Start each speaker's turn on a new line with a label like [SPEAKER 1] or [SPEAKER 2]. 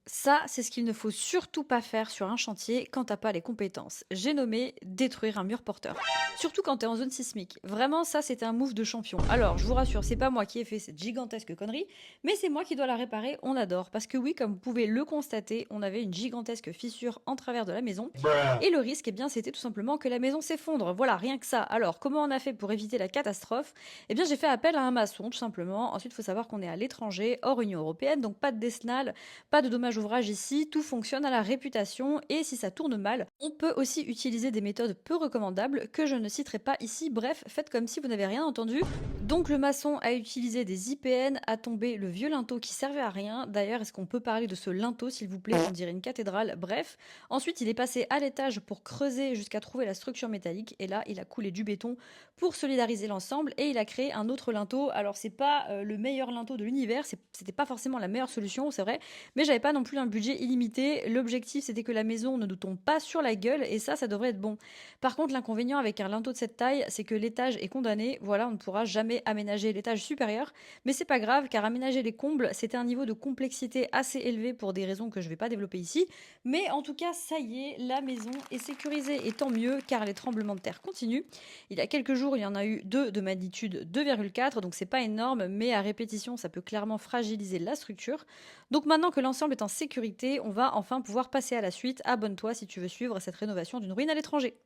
[SPEAKER 1] Ça, c'est ce qu'il ne faut surtout pas faire sur un chantier quand t'as pas les compétences. J'ai nommé détruire un mur porteur. Surtout quand t'es en zone sismique. Vraiment, ça, c'était un move de champion. Alors, je vous rassure, c'est pas moi qui ai fait cette gigantesque connerie, mais c'est moi qui dois la réparer, on adore. Parce que oui, comme vous pouvez le constater, on avait une gigantesque fissure en travers de la maison. Et le risque, eh bien, c'était tout simplement que la maison s'effondre. Voilà, rien que ça. Alors, comment on a fait pour éviter la catastrophe? Eh bien, j'ai fait appel à un maçon, tout simplement. Ensuite, il faut savoir qu'on est à l'étranger, hors Union Européenne, donc pas de décennale, pas de dommages ouvrages ici, tout fonctionne à la réputation et si ça tourne mal, on peut aussi utiliser des méthodes peu recommandables que je ne citerai pas ici. Bref, faites comme si vous n'avez rien entendu. Donc le maçon a utilisé des IPN, a tombé le vieux linteau qui servait à rien. D'ailleurs, est-ce qu'on peut parler de ce linteau s'il vous plaît? On dirait une cathédrale. Bref, ensuite il est passé à l'étage pour creuser jusqu'à trouver la structure métallique et là il a coulé du béton pour solidariser l'ensemble et il a créé un autre linteau. Alors c'est pas le meilleur linteau de l'univers, c'était pas forcément la meilleure solution, c'est vrai, mais j'avais pas non plus un budget illimité. L'objectif, c'était que la maison ne nous tombe pas sur la gueule, et ça devrait être bon. Par contre, l'inconvénient avec un linteau de cette taille, c'est que l'étage est condamné. Voilà, on ne pourra jamais aménager l'étage supérieur. Mais c'est pas grave, car aménager les combles, c'était un niveau de complexité assez élevé pour des raisons que je vais pas développer ici. Mais en tout cas, ça y est, la maison est sécurisée, et tant mieux, car les tremblements de terre continuent. Il y a quelques jours, il y en a eu deux de magnitude 2,4, donc c'est pas énorme, mais à répétition, ça peut clairement fragiliser la structure. Donc maintenant que l'ensemble est en sécurité, on va enfin pouvoir passer à la suite. Abonne-toi si tu veux suivre cette rénovation d'une ruine à l'étranger.